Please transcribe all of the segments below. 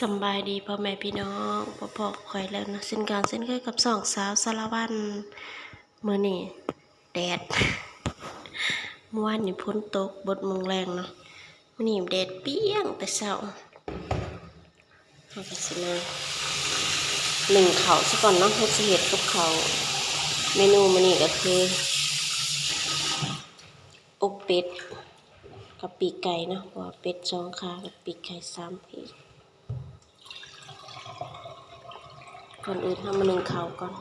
สำบายดีพ่อแม่พี่น้องพ่อข่อยแล้วนะเส้นการเส้นเคยกับสองสาวสารวันมื้อนี้แดดเมื่อวานนี่ฝนตกบดโมงแรงเนาะมื้อนี้แดดเปรี้ยงแต่เช้าเฮาก็สิมานึ่งข้าวซะก่อนเนาะเฮาสิเฮ็ดกับข้าวเมนูมื้อนี้ก็คืออกเป็ดกับปีกไก่เนาะเพราะว่าเป็ด2ขากับปีกไก่3ปีกก่อนอื่นทำมานึ่งข้าวก่อน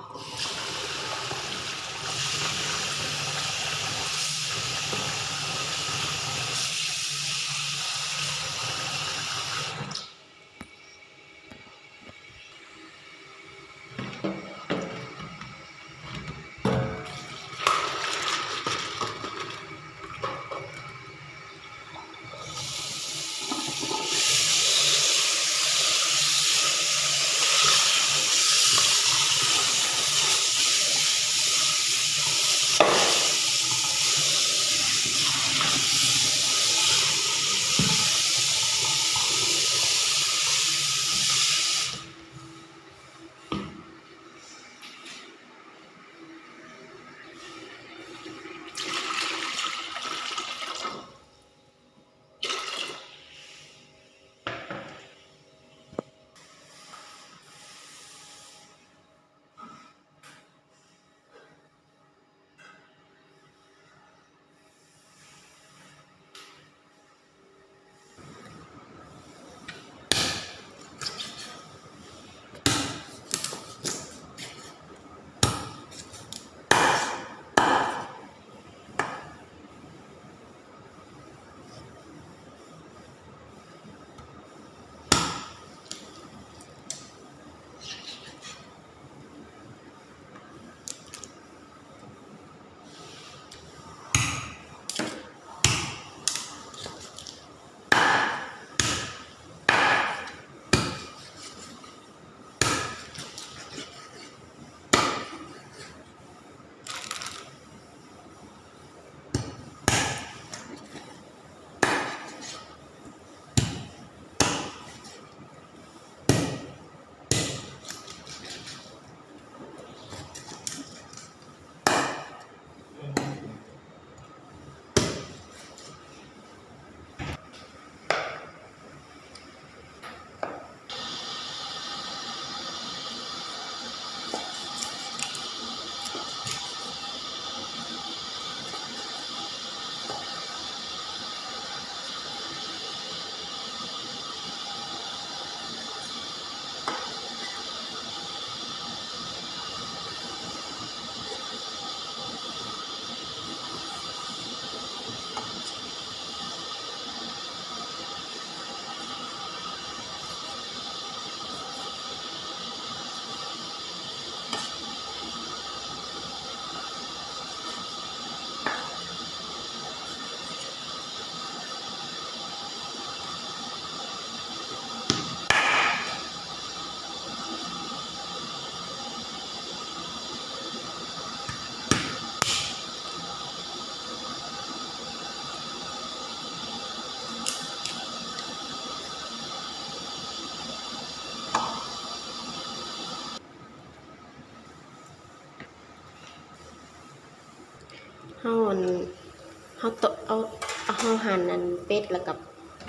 เฮาหั่นอันเป็ดแล้วกับ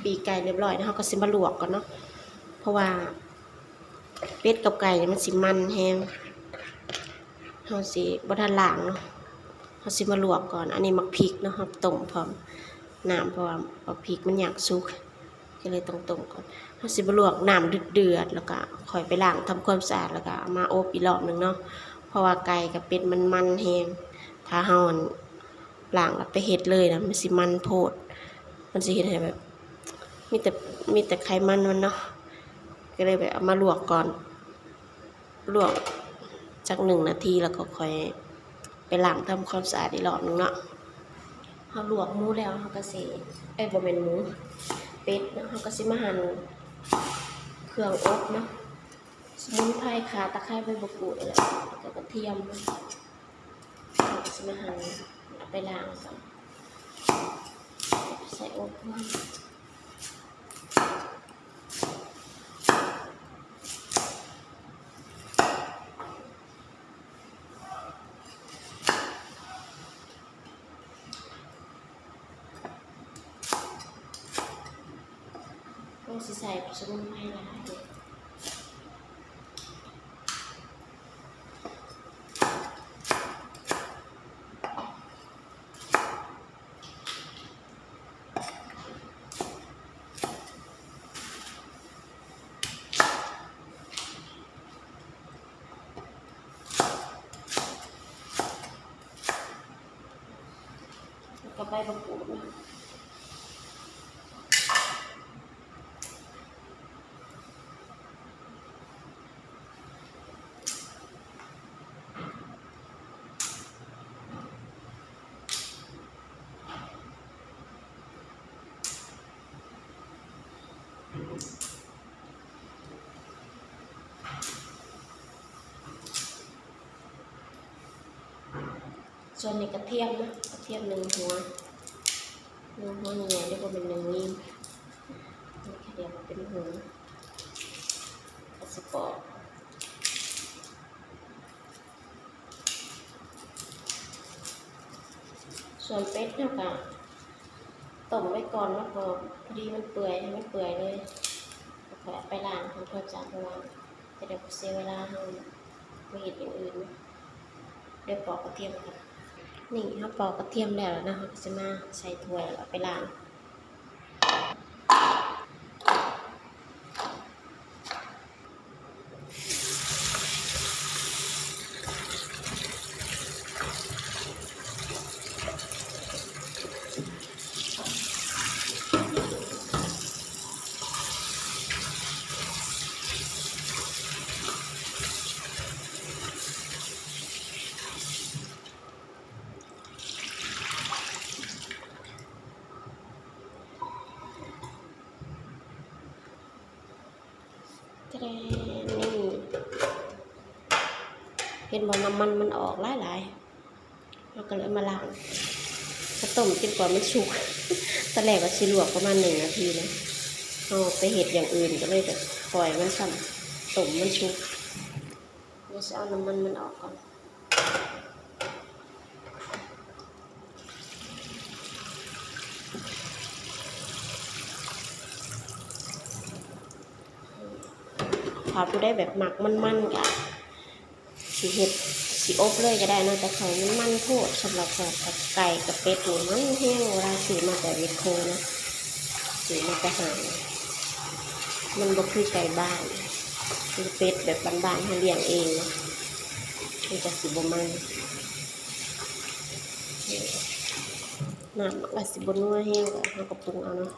ปีกไก่เรียบร้อยแล้วเฮาก็สิมาลวกก่อนเนาะเพราะว่าเป็ดกับไก่มันสิมันแฮงเฮาสิบ่ทันล้างเนาะเฮาสิมาลวกก่อนอันนี้มักพริกเนาะเฮาต้มพร้อมน้ำเพราะว่ามักพริกมันอยากสุกก็เลยต้องต้มก่อนเฮาสิมาลวกน้ำเดือดๆแล้วก็ค่อยไปล้างทำความสะอาดแล้วก็เอามาอบอีกรอบนึงเนาะเพราะว่าไก่กับเป็ดมันแฮงถ้าเฮาล้างแล้วไปเฮ็ดเลยนะมันสิมันโพดมันสิเฮ็ดให้แบบมีแต่ไขมันมันเนาะก็เลยแบบเอามาลวกก่อนลวกจัก1นาทีแล้วก็ค่อยไปล้างทำความสะอาดอีกรอบนึงเนาะเฮาลวกหมูแล้วเฮาก็สิบ่แม่นหมูเป็ดเนาะเฮาก็สิมาหั่นเครื่องอบเนาะสมุนไพรข่าตะไคร้ใบมะกรูดแล้วก็กระเทียมเนาะสิมาหั่นไปล้างก่อนใส่อบ ใส่สมุนไพรหลายเลยแล้วก็ใบมะกรูดนะส่วนนี้กระเทียมนะกระเทียม1 หัวใหญ่ๆเรียกว่าเป็น1 นิ้วนี่แค่เดียวเป็นหัวกระสปอร์ส่วนเป็ดเนี่ยก็ต้มไว้ก่อนแล้วก็พอดีมันเปื่อยให้มันเปื่อยเลยแล้วก็ไปล้างทำความสะอาดล้างจะได้เสียเวลาเราไม่เห็นอย่างอื่นนะเดี๋ยวปอกกระเทียมกันนี่ถ้าปอกกระเทียมแล้วนะคะก็จะมาใส่ถ้วยแล้วไปล้างจะได้นี่เห็นบ่น้ำมันออกหลายๆเราก็เลยมาล้างมาต้มจนกว่ามันสุกตอนแรกก็สิลวกประมาณ1 นาทีนะเอาไปเห็ดอย่างอื่นก็เลยจะปล่อยมันสั่นต้มมันสุกเดี๋ยวจะเอาน้ำมันออกก่อนถ้าผู้ได้แบบหมักมันๆกับสีเห็ดสีอบเลยก็ได้นะแต่เขามันโคตรสำหรับกับไก่กับเป็ดหนูมันแห้งเวลาซื้อมาแต่เวทโคนะซื้อมาแต่หางมันบ่คือไก่บ้านคือเป็ดแบบบ้านๆให้เลี้ยงเองนะมันจะสีบมันน้ำมันสีบนัวแห้งก็เราก็ปรุงเอาเนาะ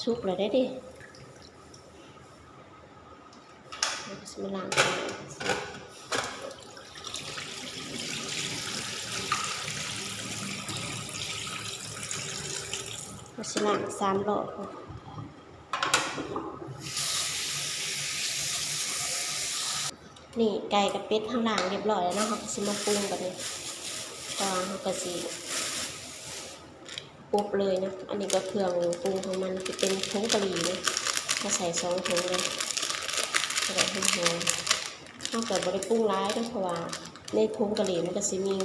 ชุบเลยได้ดิมาล้างมาสิล้าง3 รอบนี่ไก่กับเป็ดข้างล่างเรียบร้อยแล้วนะเขาก็สิมาปรุงกันเลยตอนเขาก็สิปรุงเลยนะอันนี้ก็เครื่องปรุงของมันจะเป็นผงกะหรี่นะมาใส่2 ถุงเลยอะไรหอมๆนอกจากบริปรุงร้ายด้วยเพราะว่าในผงกะหรี่มันก็จะมี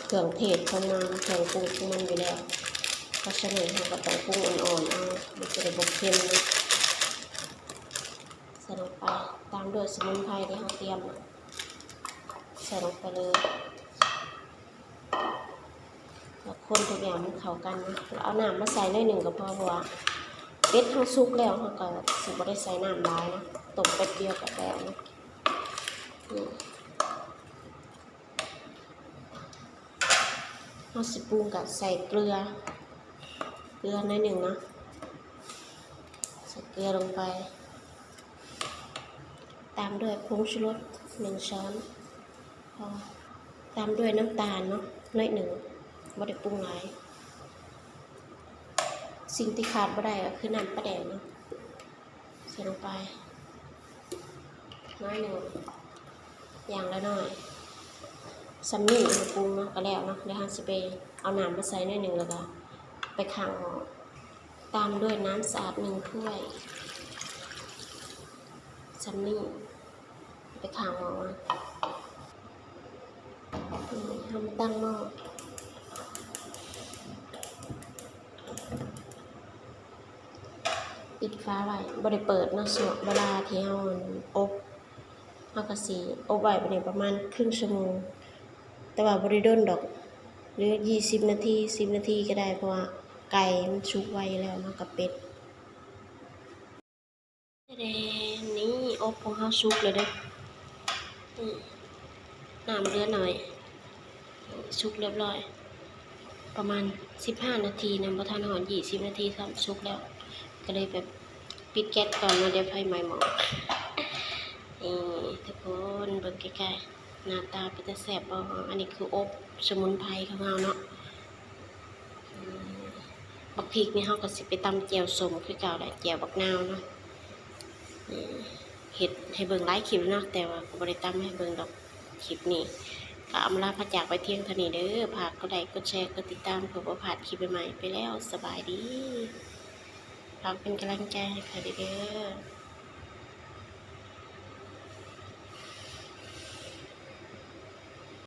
เครื่องเทศของมันเครื่องปรุงของมันอยู่แล้วเพราะฉะนั้นเราก็ต้องปรุงอ่อนๆเอามันจะได้บกเค็มนะใส่ลงไปตามด้วยสมุนไพรที่เราเตรียมใส่ลงไปเลยแล้วคนทุกอย่างมันเข้ากันนะเอาน้ำมาใส่หน่อยหนึ่งก็พอเพราะว่าเป็ดเขาสุกแล้วเขาก็สิบ่ได้ใส่น้ำร้ายนะต้มแป๊บเดียวกับแล้วนะเราสิปรุงกับใส่เกลือหน่อยหนึ่งนะใส่เกลือลงไปตามด้วยผงชูรส1 ช้อนพอตามด้วยน้ำตาลเนาะหน่อยหนึ่งบ่ได้ปรุงหลายสิ่งที่ขาดบ่ได้ก็คือน้ำปลาแดกเนาะใส่ลงไปน้อยหนึ่งอย่างละหน่อยซัมมี่มาปรุงเนาะก็แล้วเนาะเดี๋ยวเราจะไปเอาน้ำมาใส่หน่อยหนึ่งแล้วก็ไปขังตามด้วยน้ำสะอาด1 ถ้วยซัมมี่ไปขังทำตั้งหม้อ ปิดฟ้าไว้บ่ได้เปิดเนาะส่วนเวลาที่เฮาอบเฮาก็สิอบไว้ไปประมาณครึ่งชั่วโมงแต่ว่าบ่ได้โดนดอกหรือ20นาที10นาทีก็ได้เพราะว่าไก่มันสุกไวแล้วเนาะกับเป็ดนี่อบของเฮาสุกเลยเด้อน้ำเหลือหน่อยสุกเรียบร้อยประมาณ15นาทีนะบ่ทันฮอด20นาทีซ้ำสุกแล้วก็เลยแบบปิดแก๊สก่อนแล้วเดี๋ยวไฟไหม้หม้อนี่ทุกคนเบิ่งใกล้ๆหน้าตาเป็นตาแซ่บบ่อันนี้คืออบสมุนไพรของเราเนาะบักพริกนี่เฮาก็สิไปตำแจ่วส้มคือเก่าแหละแจ่วบักนาวเนาะเฮ็ดให้เบิ่งหลายคลิปเนาะแต่ว่าก็บ่ได้ตำให้เบิ่งดอกคลิปนี้ก็อำลาพระจากไปเที่ยงเท่านี้เด้อฝากกดไลค์กดแชร์กดติดตามเพื่อบ่พลาดคลิปใหม่ๆไปแล้วสบายดีฝากเป็นกำลังใจให้ค่ะเด้อ